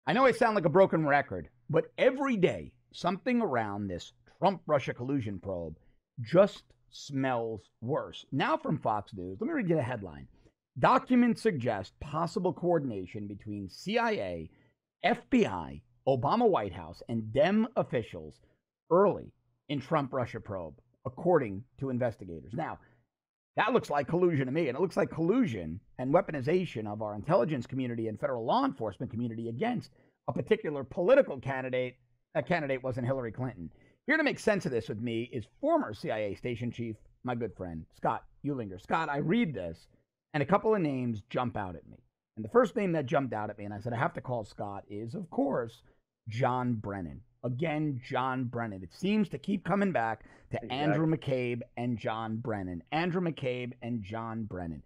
I know I sound like a broken record, but every day something around this Trump-Russia collusion probe just smells worse. Now from Fox News, let me read you the headline. Documents suggest possible coordination between CIA, FBI, Obama White House, and Dem officials early in Trump-Russia probe, according to investigators. Now, that looks like collusion to me, and it looks like collusion and weaponization of our intelligence community and federal law enforcement community against a particular political candidate. That candidate wasn't Hillary Clinton. Here to make sense of this with me is former CIA station chief, my good friend, Scott Eulinger. Scott, I read this, and a couple of names jump out at me. And the first name that jumped out at me, and I said I have to call Scott, is, of course, John Brennan. Again, John Brennan. It seems to keep coming back to exactly. Andrew McCabe and John Brennan. Andrew McCabe and John Brennan.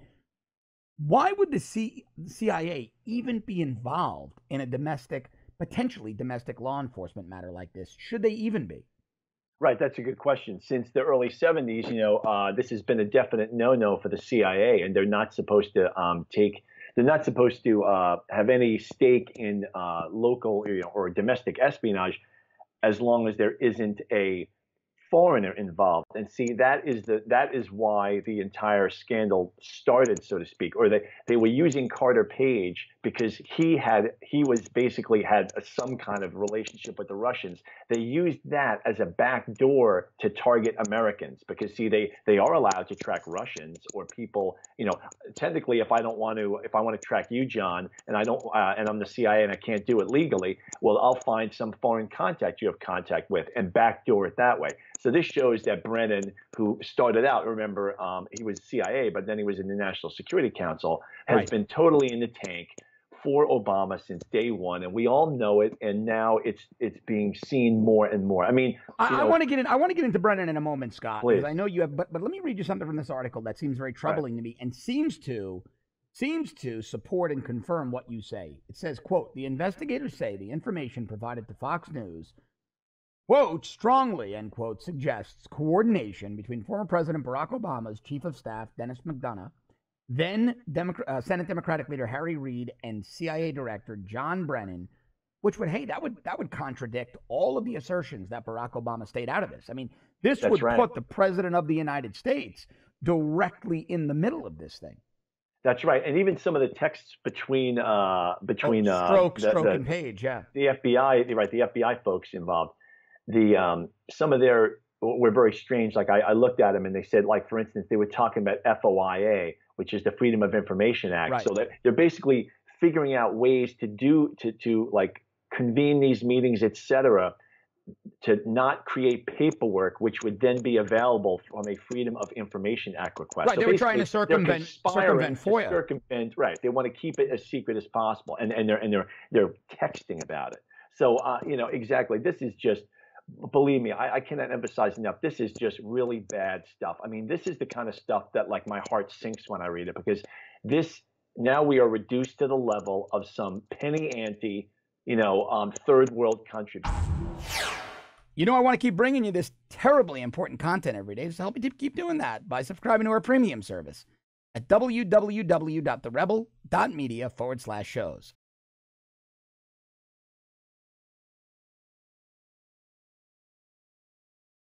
Why would the CIA even be involved in a potentially domestic law enforcement matter like this? Should they even be? Right, that's a good question. Since the early 70s, this has been a definite no-no for the CIA, and they're not supposed to have any stake in local or domestic espionage as long as there isn't a foreigner involved. And see, that is why the entire scandal started, so to speak, or they were using Carter Page because he basically had some kind of relationship with the Russians. They used that as a backdoor to target Americans because, see, they are allowed to track Russians or people. Technically, if I want to track you, John, and I'm the CIA and I can't do it legally, well, I'll find some foreign contact you have contact with and backdoor it that way. So this shows that Brennan, who started out, remember, he was CIA, but then he was in the National Security Council, has been totally in the tank for Obama since day one, and we all know it. And now it's being seen more and more. I mean, I want to get into Brennan in a moment, Scott, please. Because I know you have. But let me read you something from this article that seems very troubling to me, and seems to support and confirm what you say. It says, quote, the investigators say the information provided to Fox News, quote, strongly, end quote, suggests coordination between former President Barack Obama's chief of staff, Dennis McDonough, then Senate Democratic leader Harry Reid, and CIA director John Brennan, which would, that would contradict all of the assertions that Barack Obama stayed out of this. I mean, this would put the President of the United States directly in the middle of this thing. That's right, and even some of the texts between Stroke and Page, yeah, the FBI, the FBI folks involved. Some of their were very strange. Like I looked at them and they said, like, for instance, they were talking about FOIA, which is the Freedom of Information Act. Right. So they're basically figuring out ways to like convene these meetings, et cetera, to not create paperwork, which would then be available from a Freedom of Information Act request. Right, so they were trying to circumvent FOIA. Right, they want to keep it as secret as possible, and they're texting about it. So exactly, this is just. Believe me, I cannot emphasize enough. This is just really bad stuff. I mean, this is the kind of stuff that, like, my heart sinks when I read it, because now we are reduced to the level of some penny ante, third world country. I want to keep bringing you this terribly important content every day. So help me to keep doing that by subscribing to our premium service at www.therebel.media/shows.